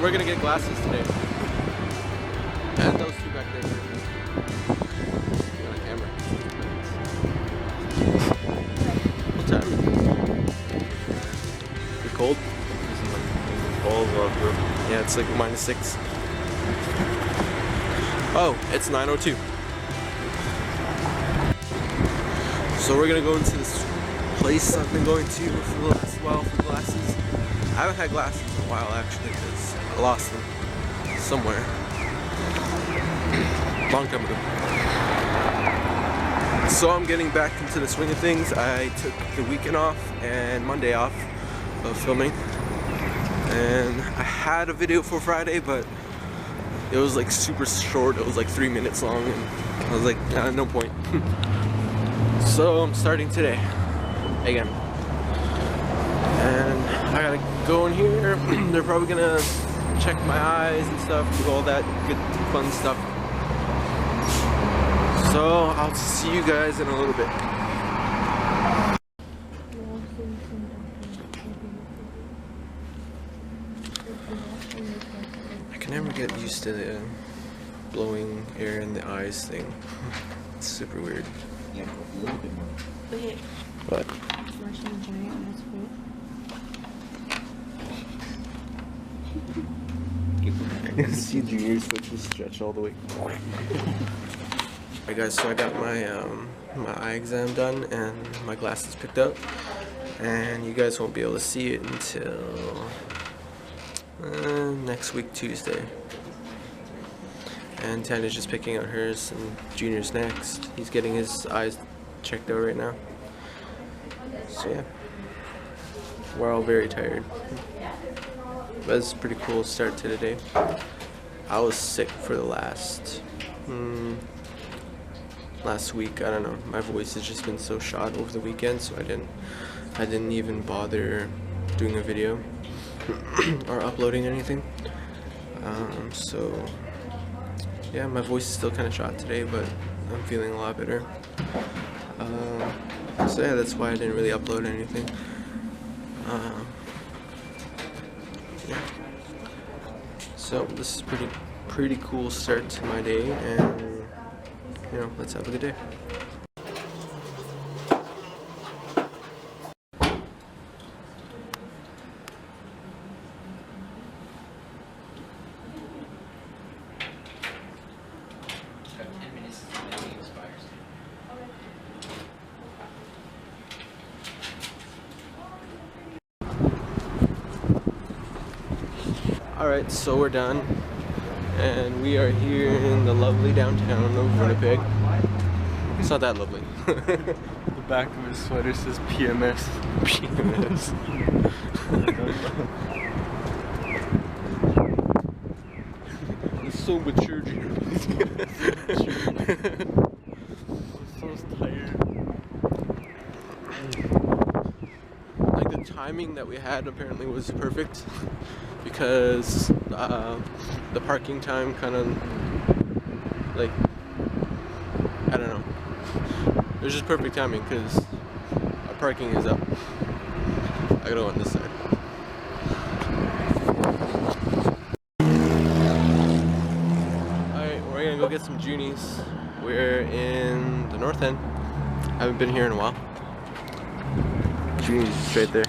we're gonna get glasses today. And those two back there. On camera. What time is it? It's cold. Yeah, it's like -6. Oh, it's 9:02. So we're gonna go into this place I've been going to for the last while for glasses. I haven't had glasses in a while actually because I lost them somewhere. Long time ago. So I'm getting back into the swing of things. I took the weekend off and Monday off of filming. And I had a video for Friday, but it was like super short. It was like 3 minutes long, and I was like, no point. So I'm starting today again, and I gotta go in here. They're probably gonna check my eyes and stuff, do all that good fun stuff. So I'll see you guys in a little bit. I can never get used to the blowing air in the eyes thing. It's super weird. Yeah, a little bit more. Okay. What? Russian giant ice cream. I can see Junior's foot just stretch all the way. Alright guys, so I got my my eye exam done and my glasses picked up, and you guys won't be able to see it until next week Tuesday. And Tanya's just picking out hers, and Junior's next. He's getting his eyes checked out right now. So yeah, we're all very tired. But it's a pretty cool start to the day. I was sick for the last week. I don't know. My voice has just been so shot over the weekend, so I didn't even bother doing a video or uploading anything. So yeah, my voice is still kind of shot today, but I'm feeling a lot better. So yeah, that's why I didn't really upload anything. Yeah. So this is pretty cool start to my day, and you know, let's have a good day. Alright, so we're done, and we are here in the lovely downtown of Winnipeg. It's not that lovely. The back of his sweater says PMS. PMS. It's so mature, Junior. I'm so tired. Like, the timing that we had apparently was perfect, because the parking time kind of, like, I don't know, it was just perfect timing because our parking is up. I gotta go on this side. Alright, we're gonna go get some Junies. We're in the north end. I haven't been here in a while. Junies is right there.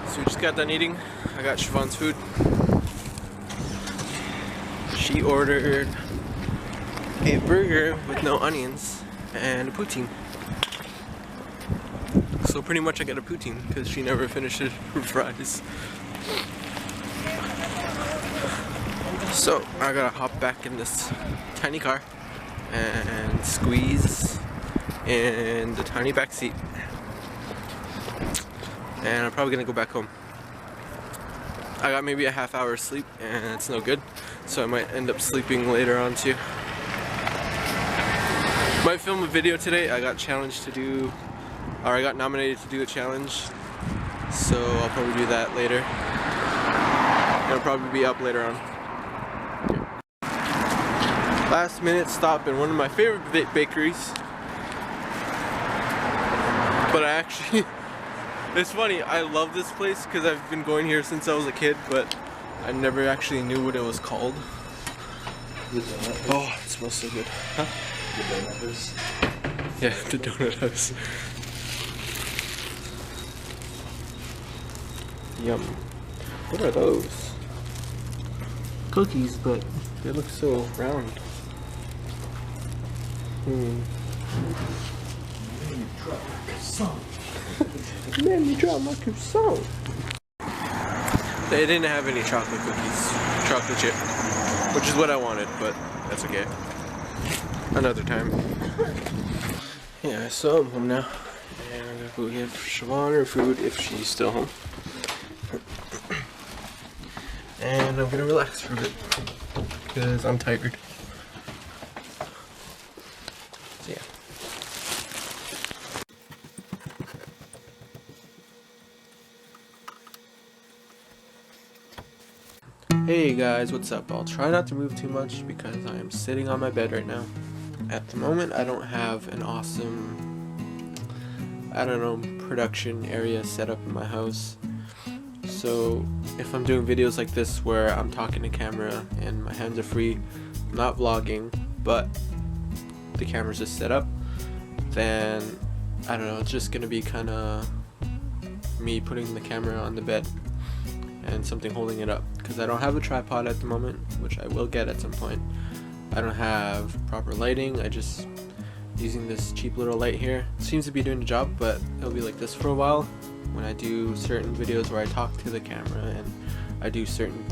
So we just got done eating. I got Siobhan's food. She ordered a burger with no onions and a poutine. So pretty much I get a poutine because she never finishes her fries. So I gotta hop back in this tiny car and squeeze in the tiny back seat. And I'm probably gonna go back home. I got maybe a half hour sleep and it's no good, so I might end up sleeping later on too. Might film a video today. I got challenged to do, or I got nominated to do a challenge, so I'll probably do that later. It'll probably be up later on. Last minute stop in one of my favorite bakeries. But I actually, it's funny, I love this place because I've been going here since I was a kid, but I never actually knew what it was called. Oh, it smells so good. Huh? The donut house. Yeah, the donut house. Yum. What are those? Cookies, but they look so round. Man, you dropped my croissant. They didn't have any chocolate cookies. Chocolate chip. Which is what I wanted, but that's okay. Another time. Yeah, so I'm home now. And I'm gonna go give Siobhan her food if she's still home. And I'm gonna relax for a bit. Because I'm tired. So yeah. Hey guys, what's up? I'll try not to move too much because I am sitting on my bed right now. At the moment, I don't have an awesome, production area set up in my house. So if I'm doing videos like this where I'm talking to camera and my hands are free, I'm not vlogging, but the camera's just set up, then I don't know, it's just gonna be kind of me putting the camera on the bed and something holding it up, because I don't have a tripod at the moment, which I will get at some point. I don't have proper lighting. I just using this cheap little light here. It seems to be doing the job, but it'll be like this for a while when I do certain videos where I talk to the camera and I do certain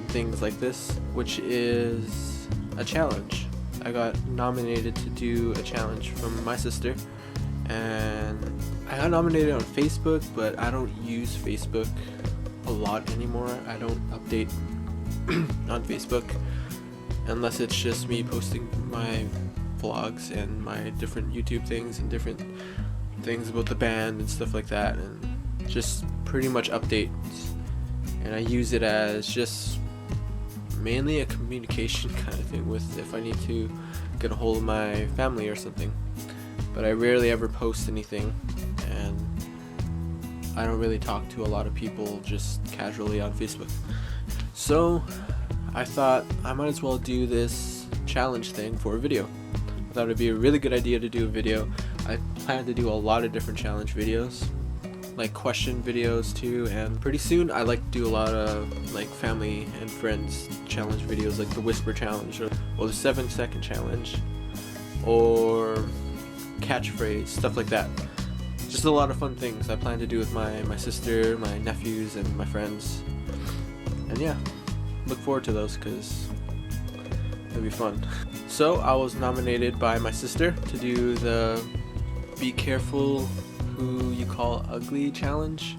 things like this, which is a challenge. I got nominated to do a challenge from my sister, and I got nominated on Facebook, but I don't use Facebook a lot anymore. I don't update on Facebook unless it's just me posting my vlogs and my different YouTube things and different things about the band and stuff like that, and just pretty much updates. And I use it as just mainly a communication kind of thing with if I need to get a hold of my family or something. But I rarely ever post anything, and I don't really talk to a lot of people just casually on Facebook. So I thought I might as well do this challenge thing for a video. I thought it'd be a really good idea to do a video. I plan to do a lot of different challenge videos, like question videos too, and pretty soon I like to do a lot of like family and friends challenge videos, like the whisper challenge or the 7-second challenge or catchphrase, stuff like that. Just a lot of fun things I plan to do with my sister, my nephews, and my friends. And yeah, look forward to those because it'll be fun. So I was nominated by my sister to do the Be Careful Who You Call Ugly challenge.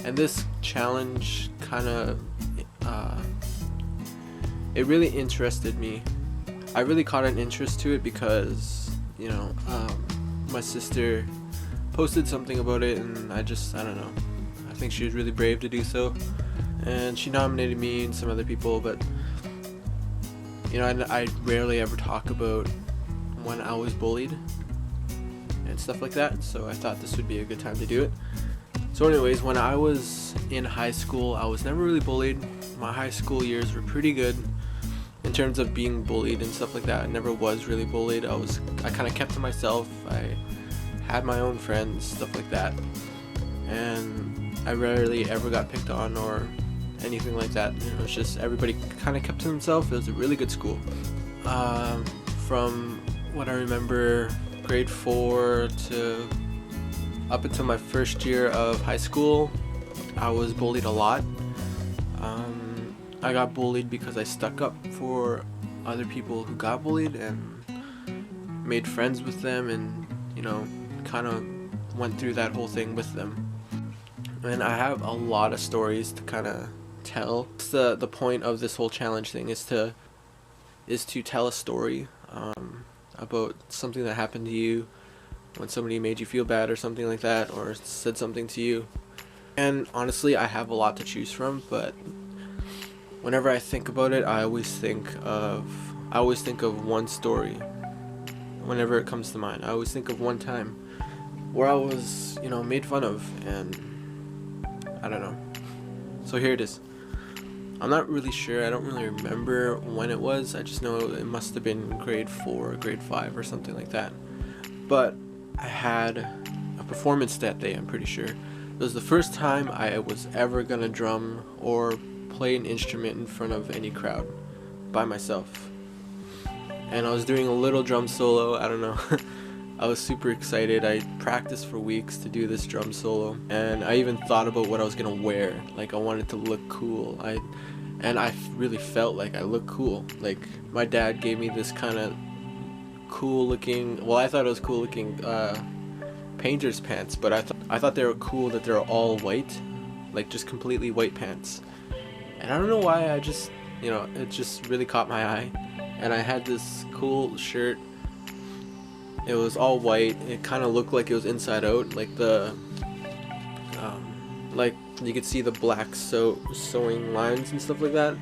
And this challenge kind of, it really interested me. I really caught an interest to it because, my sister posted something about it, and I don't know, I think she was really brave to do so, and she nominated me and some other people. But I rarely ever talk about when I was bullied and stuff like that, so I thought this would be a good time to do it. So anyways, when I was in high school, I was never really bullied. My high school years were pretty good in terms of being bullied and stuff like that. I never was really bullied. I kind of kept to myself. I had my own friends, stuff like that, and I rarely ever got picked on or anything like that. It was just everybody kind of kept to themselves. It was a really good school. From what I remember, grade 4 to up until my first year of high school, I was bullied a lot. I got bullied because I stuck up for other people who got bullied and made friends with them, and kind of went through that whole thing with them. And I have a lot of stories to kind of tell. The point of this whole challenge thing is to tell a story about something that happened to you, when somebody made you feel bad or something like that, or said something to you. And honestly, I have a lot to choose from, but whenever I think about it, I always think of one story. Whenever it comes to mind, I always think of one time where I was, made fun of, and I don't know. So here it is. I'm not really sure. I don't really remember when it was. I just know it must have been grade 4 or grade 5 or something like that. But I had a performance that day, I'm pretty sure. It was the first time I was ever gonna drum or play an instrument in front of any crowd by myself. And I was doing a little drum solo. I don't know. I was super excited. I practiced for weeks to do this drum solo, and I even thought about what I was gonna wear. Like, I wanted to look cool. I really felt like I looked cool. Like, my dad gave me this kind of cool looking, well, I thought it was cool looking painter's pants, but I thought they were cool that they're all white, like just completely white pants. And I don't know why, I just, it just really caught my eye. And I had this cool shirt. It was all white. It kind of looked like it was inside out, like like you could see the black sewing lines and stuff like that.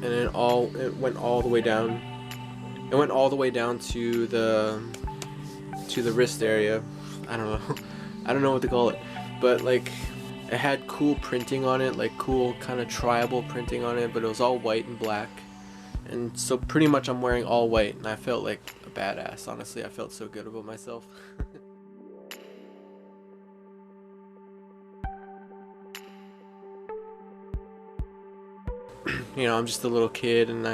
And it went all the way down. It went all the way down to the wrist area. I don't know. I don't know what to call it, but like it had cool printing on it, like cool kind of tribal printing on it, but it was all white and black. And so pretty much I'm wearing all white, and I felt like a badass. Honestly, I felt so good about myself. I'm just a little kid, and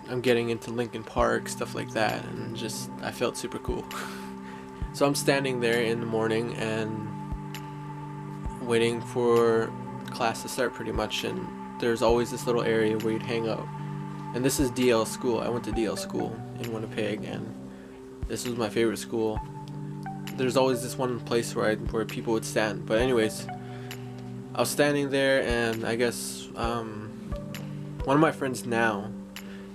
I'm getting into Linkin Park, stuff like that, and just I felt super cool. So I'm standing there in the morning and waiting for class to start pretty much, and there's always this little area where you'd hang out. And this is DL school. I went to DL school in Winnipeg, and this was my favorite school. There's always this one place where people would stand. But anyways, I was standing there, and I guess one of my friends now,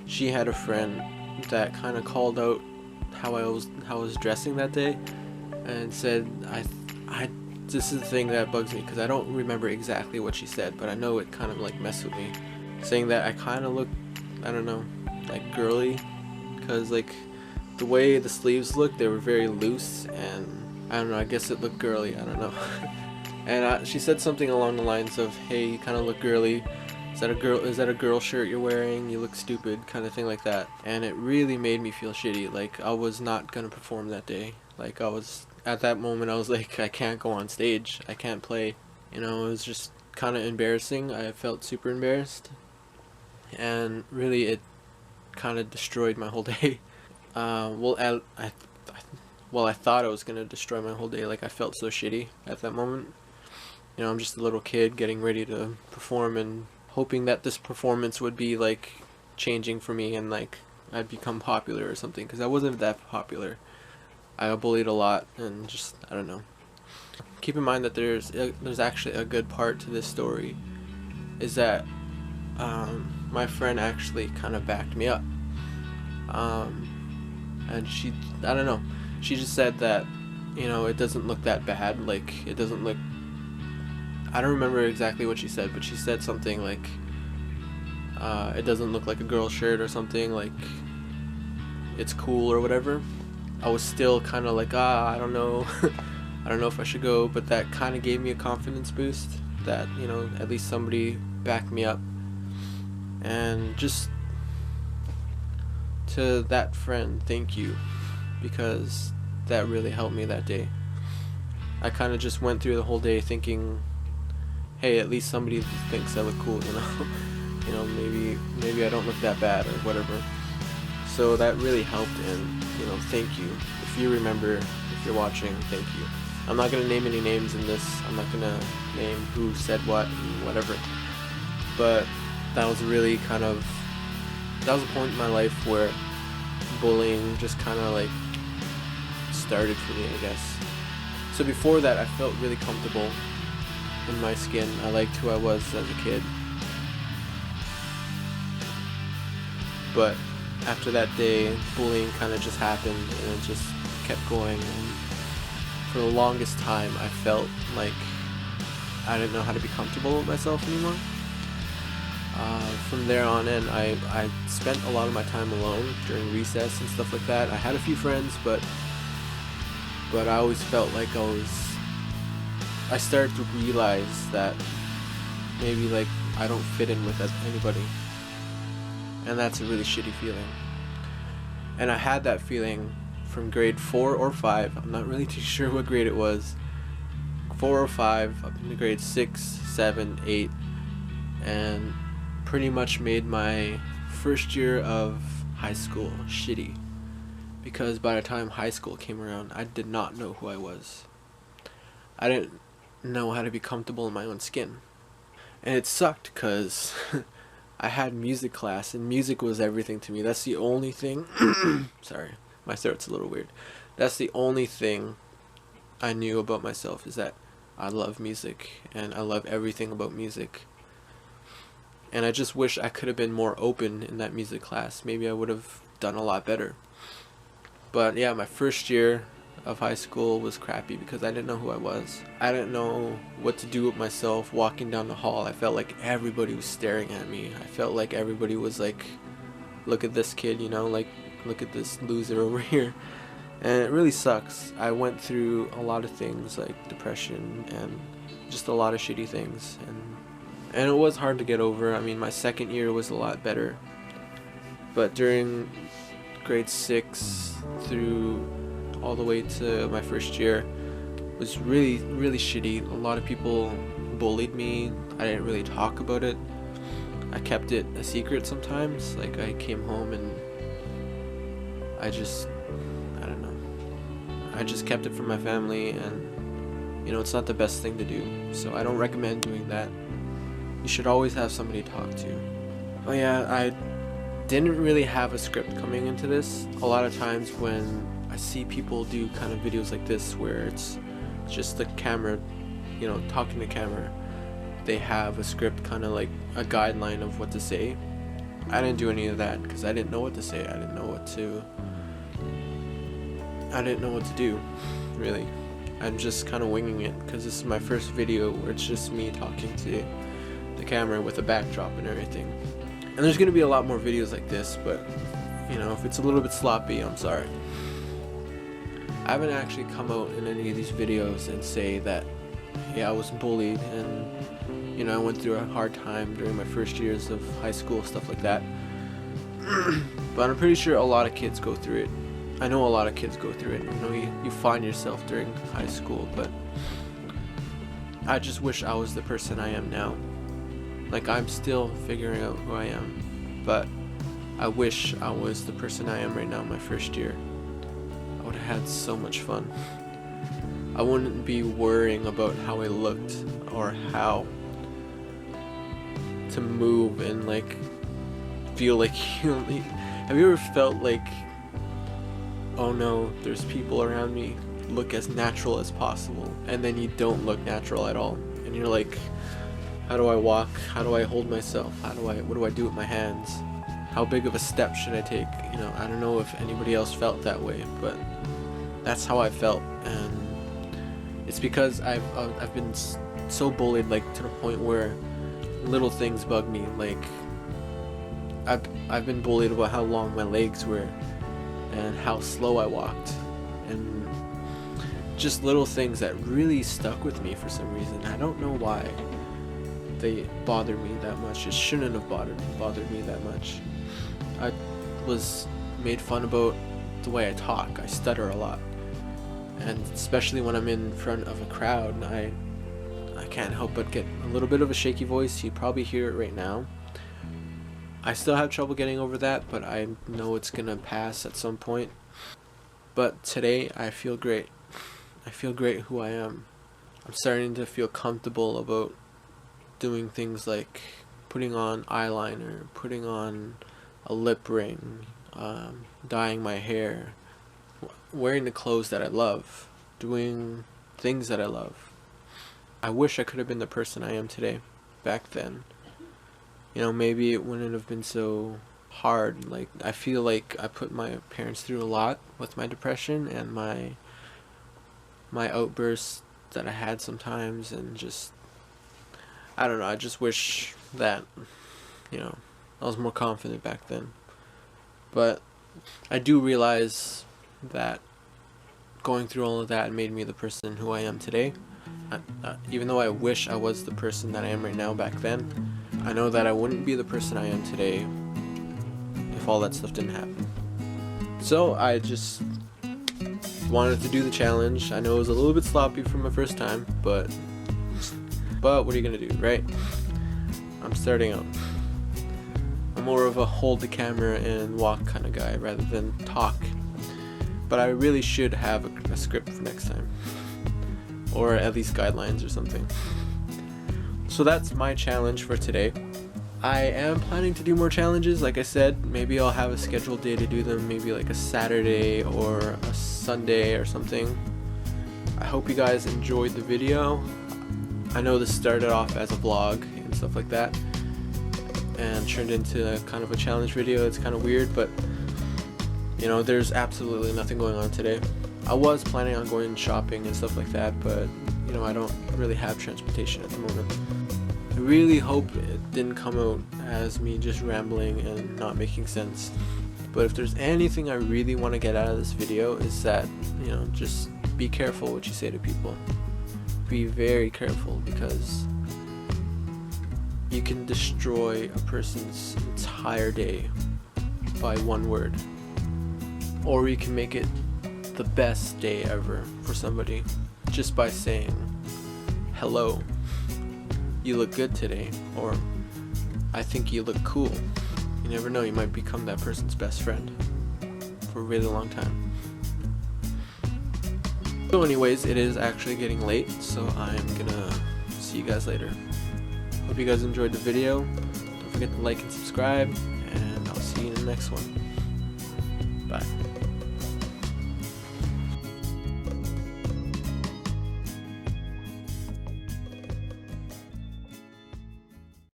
she had a friend that kind of called out how I was dressing that day, and said this is the thing that bugs me, because I don't remember exactly what she said, but I know it kind of like messed with me, saying that I kind of look, I don't know, like girly, because like the way the sleeves looked, they were very loose, and I don't know, I guess it looked girly, I don't know. And she said something along the lines of, hey, you kind of look girly, is that a girl shirt you're wearing, you look stupid, kind of thing like that. And it really made me feel shitty. Like, I was not gonna perform that day. Like, at that moment I was like, I can't go on stage, I can't play. It was just kind of embarrassing. I felt super embarrassed, and really it kind of destroyed my whole day. I thought it was gonna destroy my whole day. Like, I felt so shitty at that moment. I'm just a little kid getting ready to perform, and hoping that this performance would be like changing for me, and like I'd become popular or something, because I wasn't that popular. I got bullied a lot, and just, I don't know. Keep in mind that there's actually a good part to this story, is that my friend actually kind of backed me up, and I don't know, she just said that it doesn't look that bad, like it doesn't look, I don't remember exactly what she said, but she said something like it doesn't look like a girl shirt or something, like it's cool or whatever. I was still kind of like, I don't know. I don't know if I should go, but that kind of gave me a confidence boost that, at least somebody backed me up. And just to that friend, thank you, because that really helped me that day. I kind of just went through the whole day thinking, hey, at least somebody thinks I look cool, maybe I don't look that bad or whatever. So that really helped, and thank you. If you remember, if you're watching, thank you. I'm not gonna name any names in this. I'm not gonna name who said what and whatever. But that was really that was a point in my life where bullying just kind of like started for me, I guess. So before that, I felt really comfortable in my skin. I liked who I was as a kid. But after that day, bullying kind of just happened, and it just kept going. And for the longest time, I felt like I didn't know how to be comfortable with myself anymore. From there on in, I spent a lot of my time alone during recess and stuff like that. I had a few friends, but I always felt like I was I started to realize that maybe like I don't fit in with anybody, and that's a really shitty feeling. And I had that feeling from grade 4 or 5. I'm not really too sure what grade it was. 4 or 5 up into grade 6, 7, 8, and pretty much made my first year of high school shitty, because by the time high school came around, I did not know who I was. I didn't know how to be comfortable in my own skin, and it sucked because I had music class, and music was everything to me. That's the only thing sorry, my throat's a little weird. That's the only thing I knew about myself, is that I love music and I love everything about music. And I just wish I could have been more open in that music class. Maybe I would have done a lot better. But yeah, my first year of high school was crappy because I didn't know who I was. I didn't know what to do with myself. Walking down the hall, I felt like everybody was staring at me. I felt like everybody was like, look at this kid, you know, like, look at this loser over here. And it really sucks. I went through a lot of things like depression and just a lot of shitty things, and it was hard to get over. I mean, my second year was a lot better, but during grade 6 through all the way to my first year was really, really shitty. A lot of people bullied me. I didn't really talk about it. I kept it a secret sometimes. Like, I came home and I don't know. I just kept it from my family, and you know, it's not the best thing to do. So I don't recommend doing that. You should always have somebody to talk to. But yeah, I didn't really have a script coming into this. A lot of times when I see people do kind of videos like this where it's just the camera, you know, talking to camera, they have a script, kind of like a guideline of what to say. I didn't do any of that because I didn't know what to say. I didn't know what to do, really. I'm just kind of winging it because this is my first video where it's just me talking to the camera with a backdrop and everything. And there's going to be a lot more videos like this, but you know, if it's a little bit sloppy, I'm sorry. I haven't actually come out in any of these videos and say that, yeah, I was bullied and, you know, I went through a hard time during my first years of high school, stuff like that. But I'm pretty sure a lot of kids go through it. I know a lot of kids go through it. You know, you find yourself during high school, but I just wish I was the person I am now. Like, I'm still figuring out who I am, but I wish I was the person I am right now my first year. I would have had so much fun. I wouldn't be worrying about how I looked or how to move and like feel like have you ever felt like, oh no, there's people around me, look as natural as possible, and then you don't look natural at all, and you're like, how do I walk? How do I hold myself? What do I do with my hands? How big of a step should I take? You know, I don't know if anybody else felt that way, but that's how I felt. And it's because I've been so bullied, like, to the point where little things bug me. Like, I've been bullied about how long my legs were and how slow I walked, and just little things that really stuck with me for some reason. I don't know why they bothered me that much. It shouldn't have bothered me that much. I was made fun about the way I talk. I stutter a lot, and especially when I'm in front of a crowd, I can't help but get a little bit of a shaky voice. You probably hear it right now. I still have trouble getting over that, but I know it's gonna pass at some point. But today I feel great. I feel great who I am. I'm starting to feel comfortable about doing things like putting on eyeliner, putting on a lip ring, dyeing my hair, wearing the clothes that I love, doing things that I love. I wish I could have been the person I am today, back then. You know, maybe it wouldn't have been so hard. Like, I feel like I put my parents through a lot with my depression and my outbursts that I had sometimes, and just, I don't know, I just wish that, you know, I was more confident back then. But I do realize that going through all of that made me the person who I am today, even though I wish I was the person that I am right now back then, I know that I wouldn't be the person I am today if all that stuff didn't happen. So I just wanted to do the challenge. I know it was a little bit sloppy for my first time, but what are you gonna do, right? I'm starting out. I'm more of a hold the camera and walk kind of guy rather than talk. But I really should have a script for next time, or at least guidelines or something. So that's my challenge for today. I am planning to do more challenges. Like I said, maybe I'll have a scheduled day to do them, maybe like a Saturday or a Sunday or something. I hope you guys enjoyed the video. I know this started off as a vlog and stuff like that and turned into kind of a challenge video. It's kind of weird, but you know, there's absolutely nothing going on today. I was planning on going shopping and stuff like that, but you know, I don't really have transportation at the moment. I really hope it didn't come out as me just rambling and not making sense. But if there's anything I really want to get out of this video is that, you know, just be careful what you say to people. Be very careful, because you can destroy a person's entire day by one word. Or you can make it the best day ever for somebody just by saying, hello, you look good today, or I think you look cool. You never know, you might become that person's best friend for a really long time. So anyways, it is actually getting late, so I'm gonna see you guys later. Hope you guys enjoyed the video. Don't forget to like and subscribe, and I'll see you in the next one. Bye.